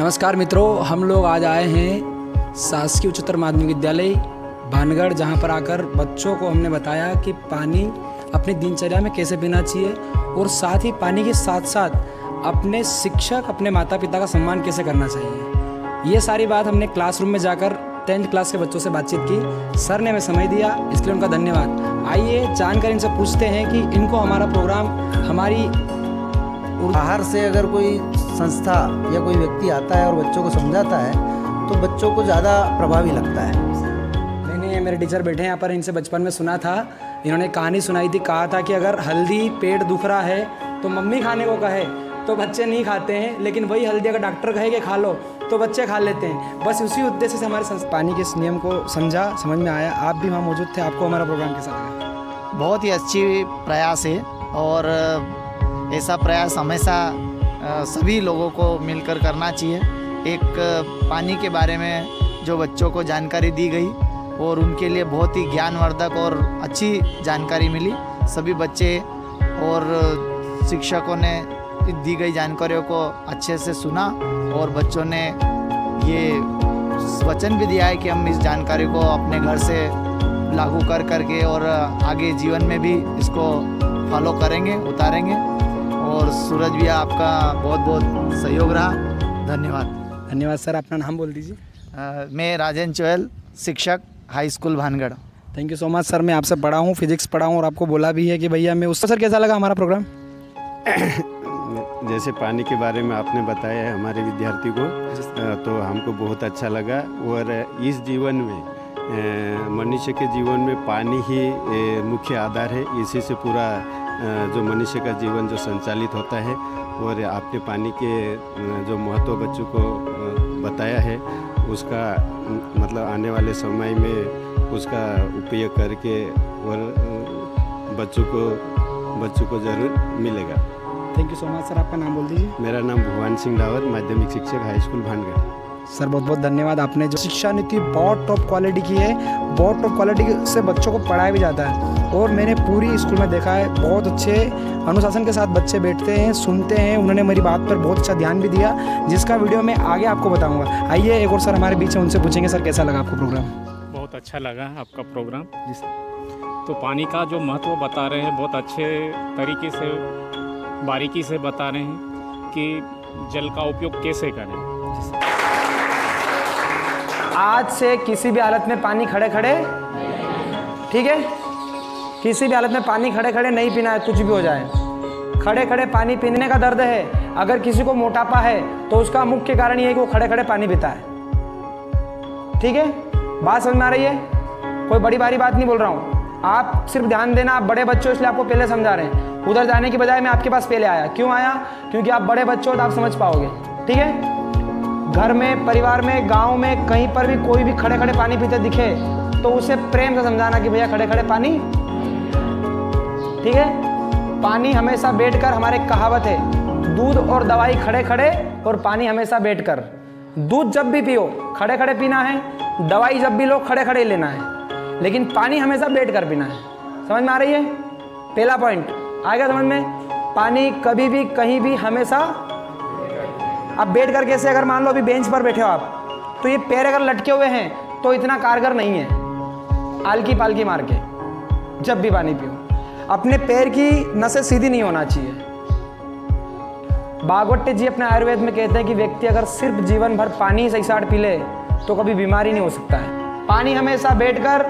नमस्कार मित्रों, हम लोग आज आए हैं शासकीय उच्चतर माध्यमिक विद्यालय भानगढ़, जहां पर आकर बच्चों को हमने बताया कि पानी अपनी दिनचर्या में कैसे पीना चाहिए और साथ ही पानी के साथ साथ अपने शिक्षक, अपने माता पिता का सम्मान कैसे करना चाहिए। ये सारी बात हमने क्लासरूम में जाकर 10th क्लास के बच्चों से बातचीत की। सर ने हमें समय दिया, इसके लिए उनका धन्यवाद। आइए जानकर इनसे पूछते हैं कि इनको हमारा प्रोग्राम, हमारी बाहर से अगर कोई संस्था या कोई व्यक्ति आता है और बच्चों को समझाता है तो बच्चों को ज़्यादा प्रभावी लगता है। मैंने मेरे टीचर बैठे हैं यहाँ पर, इनसे बचपन में सुना था, इन्होंने कहानी सुनाई थी। कहा था कि अगर हल्दी पेट दुख रहा है तो मम्मी खाने को कहे तो बच्चे नहीं खाते हैं, लेकिन वही हल्दी अगर डॉक्टर कहे कि खा लो तो बच्चे खा लेते हैं। बस उसी उद्देश्य से हमारे पानी के इस नियम को समझ में आया। आप भी वहाँ मौजूद थे, आपको हमारा प्रोग्राम कैसा लगा? बहुत ही अच्छी प्रयास है और ऐसा प्रयास हमेशा सभी लोगों को मिलकर करना चाहिए। एक पानी के बारे में जो बच्चों को जानकारी दी गई और उनके लिए बहुत ही ज्ञानवर्धक और अच्छी जानकारी मिली। सभी बच्चे और शिक्षकों ने दी गई जानकारियों को अच्छे से सुना और बच्चों ने ये वचन भी दिया है कि हम इस जानकारी को अपने घर से लागू करके और आगे जीवन में भी इसको फॉलो करेंगे, उतारेंगे। और सूरज भैया, आपका बहुत बहुत सहयोग रहा, धन्यवाद। धन्यवाद सर। अपना नाम बोल दीजिए। मैं राजेंद्र चोयल, शिक्षक, high school Bhangarh. Thank you so much sir. मैं आपसे पढ़ा हूँ, फिजिक्स पढ़ा हूँ और आपको बोला भी है कि भैया मैं उसको। सर कैसा लगा हमारा प्रोग्राम? जैसे पानी के बारे में आपने बताया है हमारे विद्यार्थी को, तो हमको बहुत अच्छा लगा। और इस जीवन में मनुष्य के जीवन में पानी ही मुख्य आधार है। इसी से पूरा जो मनुष्य का जीवन जो संचालित होता है। और आपने पानी के जो महत्व बच्चों को बताया है, उसका मतलब आने वाले समय में उसका उपयोग करके और बच्चों को ज़रूर मिलेगा। Thank you so much sir. आपका नाम बोल दीजिए। मेरा नाम भगवान सिंह रावत, माध्यमिक शिक्षक, हाई स्कूल भानगढ़। सर बहुत बहुत धन्यवाद। आपने जो शिक्षा नीति बहुत टॉप क्वालिटी की है, बहुत टॉप क्वालिटी से बच्चों को पढ़ाया भी जाता है। और मैंने पूरी स्कूल में देखा है, बहुत अच्छे अनुशासन के साथ बच्चे बैठते हैं, सुनते हैं। उन्होंने मेरी बात पर बहुत अच्छा ध्यान भी दिया, जिसका वीडियो मैं आगे आपको बताऊंगा। आइए एक और सर हमारे बीच में, उनसे पूछेंगे सर कैसा लगा आपको प्रोग्राम? बहुत अच्छा लगा आपका प्रोग्राम। जी सर। तो पानी का जो महत्व बता रहे हैं, बहुत अच्छे तरीके से, बारीकी से बता रहे हैं कि जल का उपयोग कैसे करें। आज से किसी भी हालत में पानी खड़े खड़े, ठीक है, किसी भी हालत में पानी खड़े खड़े नहीं पीना है, कुछ भी हो जाए। खड़े खड़े पानी पीने का दर्द है। अगर किसी को मोटापा है तो उसका मुख्य कारण ये है कि वो खड़े खड़े पानी पीता है। ठीक है, बात समझ में आ रही है? कोई बड़ी भारी बात नहीं बोल रहा हूँ, आप सिर्फ ध्यान देना। आप बड़े बच्चे हो इसलिए आपको पहले समझा रहे हैं। उधर जाने की बजाय मैं आपके पास पहले आया। क्यों आया? क्योंकि आप बड़े बच्चे हो तो आप समझ पाओगे। ठीक है, घर में, परिवार में, गांव में, कहीं पर भी कोई भी खड़े खड़े पानी पीते दिखे तो उसे प्रेम से समझाना कि भैया खड़े खड़े पानी। ठीक है, पानी हमेशा बैठकर, हमारे कहावत है, दूध और दवाई खड़े खड़े और पानी हमेशा बैठकर। दूध जब भी पियो खड़े खड़े पीना है, दवाई जब भी लो खड़े खड़े लेना है, लेकिन पानी हमेशा बैठकर पीना है। समझ में आ रही है? पहला पॉइंट आएगा समझ में। पानी कभी भी, कहीं भी, हमेशा आप बैठ कर, कैसे अगर मान लो अभी बेंच पर बैठे हो आप, तो ये पैर अगर लटके हुए हैं तो इतना कारगर नहीं है। आलकी पालकी मार के जब भी पानी पियो, अपने पैर की नसें सीधी नहीं होना चाहिए। भागवत जी अपने आयुर्वेद में कहते हैं कि व्यक्ति अगर सिर्फ जीवन भर पानी सही साठ पी ले तो कभी बीमारी नहीं हो सकता है। पानी हमेशा बैठकर,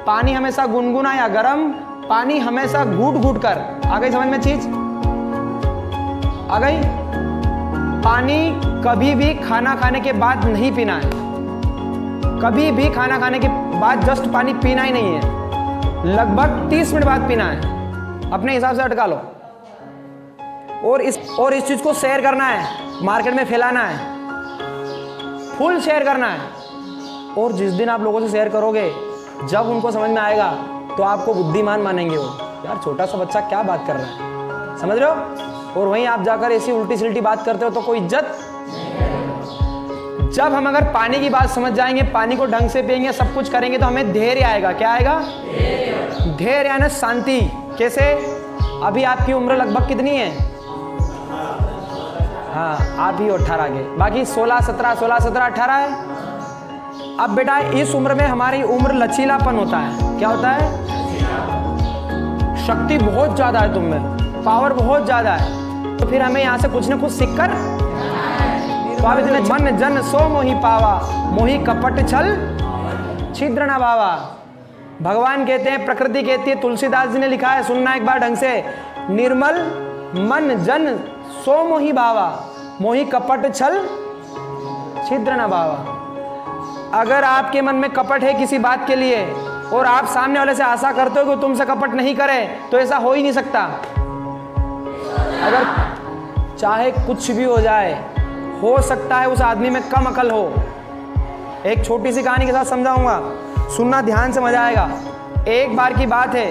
पानी हमेशा गुनगुना या गर्म, पानी हमेशा घूट घूट कर। आ गई समझ में चीज? आ गई? पानी कभी भी खाना खाने के बाद नहीं पीना है। कभी भी खाना खाने के बाद जस्ट पानी पीना ही नहीं है, लगभग 30 मिनट बाद पीना है। अपने हिसाब से अटका लो। और इस चीज को शेयर करना है, मार्केट में फैलाना है, फुल शेयर करना है। और जिस दिन आप लोगों से शेयर करोगे, जब उनको समझ में आएगा तो आपको बुद्धिमान मानेंगे। वो यार छोटा सा बच्चा क्या बात कर रहा है, समझ रहे हो? और वहीं आप जाकर ऐसी उल्टी सिल्टी बात करते हो तो कोई इज्जत। जब हम अगर पानी की बात समझ जाएंगे, पानी को ढंग से पिएंगे, सब कुछ करेंगे तो हमें धैर्य आएगा। क्या आएगा? धैर्य यानी शांति। कैसे? अभी आपकी उम्र लगभग कितनी है? हाँ आप ही 18 के, बाकी 16 17 16 17 18 है। अब बेटा इस उम्र में हमारी उम्र लचीलापन होता है। क्या होता है? शक्ति बहुत ज़्यादा है तुम में, पावर बहुत ज़्यादा है, तो फिर हमें यहाँ से कुछ न कुछ सीख कर तो आप इतने मन जन सो मोहि पावा, मोहि कपट छल छिद्र न भावा। भगवान कहते हैं, प्रकृति कहती है, तुलसीदास जी ने लिखा है, सुनना एक बार ढंग से, निर्मल मन जन सो मोहि भावा, मोहि कपट छल छिद्र न भावा। अगर आपके मन में कपट है किसी बात के लिए और आप सामने वाले से आशा करते हो कि तुमसे कपट नहीं करे, तो ऐसा हो ही नहीं सकता। अगर चाहे कुछ भी हो जाए, हो सकता है उस आदमी में कम अकल हो। एक छोटी सी कहानी के साथ समझाऊंगा, सुनना ध्यान से, मजा आएगा। एक बार की बात है,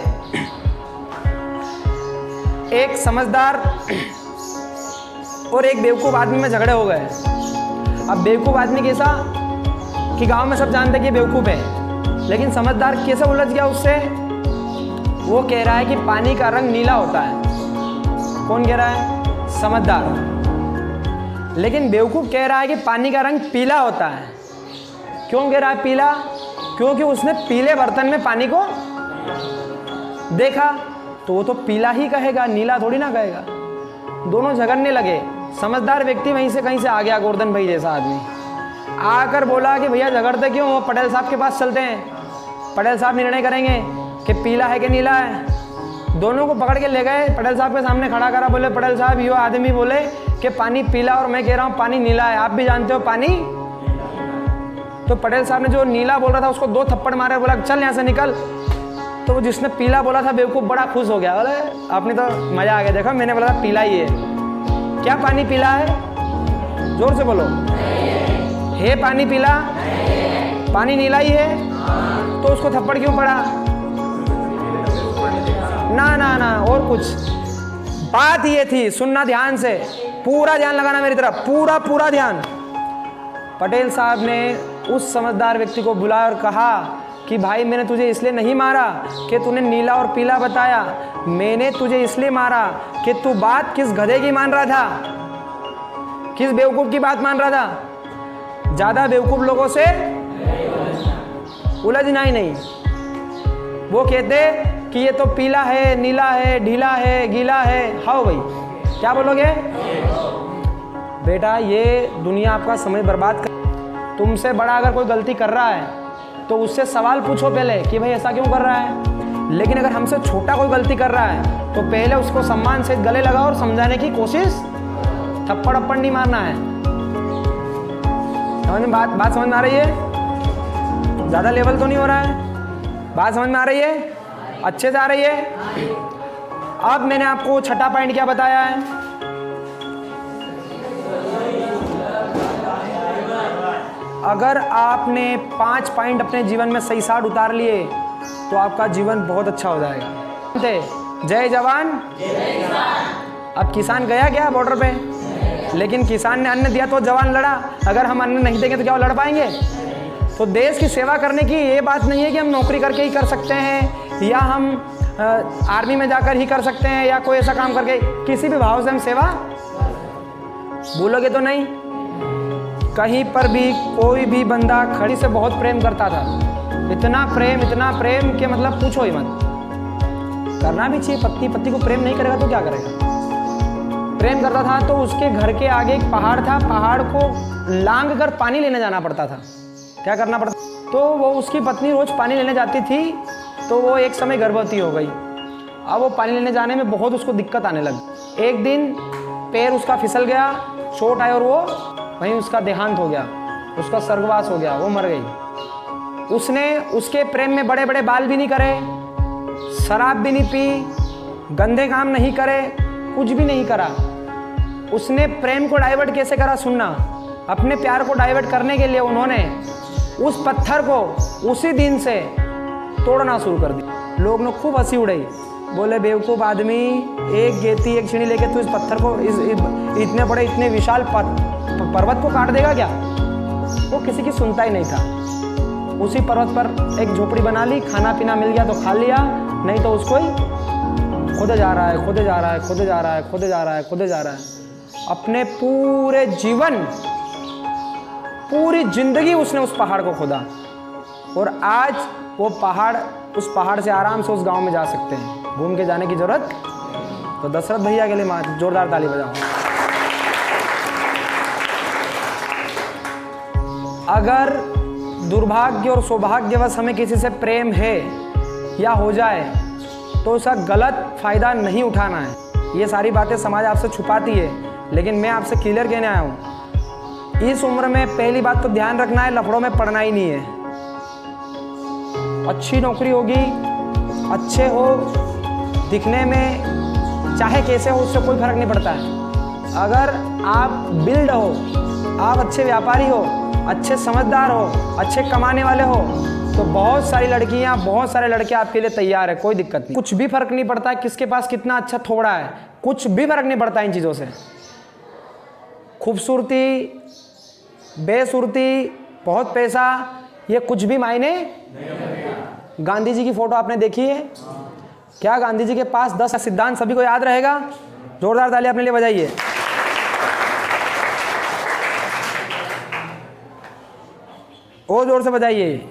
एक समझदार और एक बेवकूफ़ आदमी में झगड़े हो गए। अब बेवकूफ़ आदमी कैसा कि गांव में सब जानते हैं कि बेवकूफ़ है, लेकिन समझदार कैसे उलझ गया उससे। वो कह रहा है कि पानी का रंग नीला होता है। कौन कह रहा है? समझदार। लेकिन बेवकूफ़ कह रहा है कि पानी का रंग पीला होता है। क्यों कह रहा है पीला? क्योंकि उसने पीले बर्तन में पानी को देखा, तो वो तो पीला ही कहेगा, नीला थोड़ी ना कहेगा। दोनों झगड़ने लगे। समझदार व्यक्ति वहीं से कहीं से आ गया, गोवर्धन भाई जैसा आदमी आकर बोला कि भैया झगड़ते क्यों हो, पटेल साहब के पास चलते हैं, पटेल साहब निर्णय करेंगे कि पीला है कि नीला है। दोनों को पकड़ के ले गए, पटेल साहब के सामने खड़ा करा, बोले पटेल साहब यो आदमी बोले कि पानी पीला और मैं कह रहा हूँ पानी नीला है, आप भी जानते हो पानी। तो पटेल साहब ने जो नीला बोल रहा था उसको 2 थप्पड़ मारे, बोला चल यहाँ से निकल। तो जिसने पीला बोला था बेवकूफ़ बड़ा खुश हो गया, बोले आपने तो मज़ा आ गया, देखो मैंने बोला था पीला ही है। क्या पानी पीला है? जोर से बोलो। है पानी पीला? पानी नीला ही है, तो उसको थप्पड़ क्यों पड़ा? ना ना ना, और कुछ बात ये थी, सुनना ध्यान से, पूरा ध्यान लगाना मेरी तरफ, पूरा पूरा ध्यान। पटेल साहब ने उस समझदार व्यक्ति को बुलाया और कहा कि भाई मैंने तुझे इसलिए नहीं मारा कि तूने नीला और पीला बताया, मैंने तुझे इसलिए मारा कि तू बात किस गधे की मान रहा था, किस बेवकूफ़ की बात मान रहा था। ज़्यादा बेवकूफ़ लोगों से उलझना ही नहीं। वो कहते कि ये तो पीला है, नीला है, ढीला है, गीला है। हाँ भाई, क्या बोलोगे? बेटा ये दुनिया आपका समय बर्बाद कर। तुमसे बड़ा अगर कोई गलती कर रहा है तो उससे सवाल पूछो पहले कि भाई ऐसा क्यों कर रहा है। लेकिन अगर हमसे छोटा कोई गलती कर रहा है तो पहले उसको सम्मान से गले लगाओ और समझाने की कोशिश, थप्पड़ अप्पड़ नहीं मारना है। समझ में बात समझ में आ रही है? ज़्यादा लेवल तो नहीं हो रहा है? बात समझ में आ रही है? अच्छे से आ रही है? अब मैंने आपको छठा पॉइंट क्या बताया है? अगर आपने 5 पॉइंट अपने जीवन में सही साट उतार लिए तो आपका जीवन बहुत अच्छा हो जाएगा। जय जवान। अब किसान गया क्या बॉर्डर पे? लेकिन किसान ने अन्न दिया तो जवान लड़ा। अगर हम अन्न नहीं देंगे तो क्या वो लड़ पाएंगे? तो देश की सेवा करने की ये बात नहीं है कि हम नौकरी करके ही कर सकते हैं या हम आर्मी में जाकर ही कर सकते हैं या कोई ऐसा काम करके। किसी भी भाव से हम सेवा बोलोगे तो नहीं। कहीं पर भी कोई भी बंदा खड़ी से बहुत प्रेम करता था, इतना प्रेम कि मतलब पूछो ही मत। करना भी चाहिए, पति को प्रेम नहीं करेगा तो क्या करेगा। प्रेम करता था तो उसके घर के आगे एक पहाड़ था, पहाड़ को लांग कर पानी लेने जाना पड़ता था। क्या करना पड़ता? तो वो उसकी पत्नी रोज पानी लेने जाती थी, तो वो एक समय गर्भवती हो गई। अब वो पानी लेने जाने में बहुत उसको दिक्कत आने लगी। एक दिन पैर उसका फिसल गया, चोट आई और वो वहीं उसका देहांत हो गया, उसका स्वर्गवास हो गया, वो मर गई। उसने उसके प्रेम में बड़े बड़े बाल भी नहीं करे, शराब भी नहीं पी, गंदे काम नहीं करे, कुछ भी नहीं करा। उसने प्रेम को डाइवर्ट कैसे करा सुनना। अपने प्यार को डाइवर्ट करने के लिए उन्होंने उस पत्थर को उसी दिन से तोड़ना शुरू कर दिया। लोग ने खूब हंसी उड़ाई, बोले बेवकूफ़ आदमी, एक गेती एक छीनी लेके तू इस पत्थर को इतने बड़े इतने विशाल पर्वत को काट देगा क्या? वो किसी की सुनता ही नहीं था। उसी पर्वत पर एक झोपड़ी बना ली, खाना पीना मिल गया तो खा लिया, नहीं तो उसको ही खुदे जा रहा है, खुदे जा रहा है, खुदे जा रहा है, खुदे जा रहा है, खुदे जा रहा है। अपने पूरे जीवन, पूरी जिंदगी उसने उस पहाड़ को खोदा और आज वो पहाड़, उस पहाड़ से आराम से उस गांव में जा सकते हैं, घूम के जाने की जरूरत। तो दशरथ भैया के लिए जोरदार ताली बजाओ। अगर दुर्भाग्य और सौभाग्यवश हमें किसी से प्रेम है या हो जाए तो उसका गलत फायदा नहीं उठाना है। ये सारी बातें समाज आपसे छुपाती है, लेकिन मैं आपसे क्लियर कहने आया हूँ, इस उम्र में पहली बात तो ध्यान रखना है, लफड़ों में पड़ना ही नहीं है। अच्छी नौकरी होगी, अच्छे हो, दिखने में चाहे कैसे हो उससे कोई फर्क नहीं पड़ता है। अगर आप बिल्ड हो, आप अच्छे व्यापारी हो, अच्छे समझदार हो, अच्छे कमाने वाले हो, तो बहुत सारी लड़कियां, बहुत सारे लड़के आपके लिए तैयार है, कोई दिक्कत नहीं। कुछ भी फर्क नहीं पड़ता है किसके पास कितना अच्छा थोड़ा है, कुछ भी फर्क नहीं पड़ता इन चीज़ों से। खूबसूरती, बेसुरती, बहुत पैसा, ये कुछ भी मायने। गांधी जी की फोटो आपने देखी है क्या? गांधी जी के पास 10 सिद्धांत सभी को याद रहेगा? जोरदार ताली अपने लिए बजाइए। और जोर से बजाइए।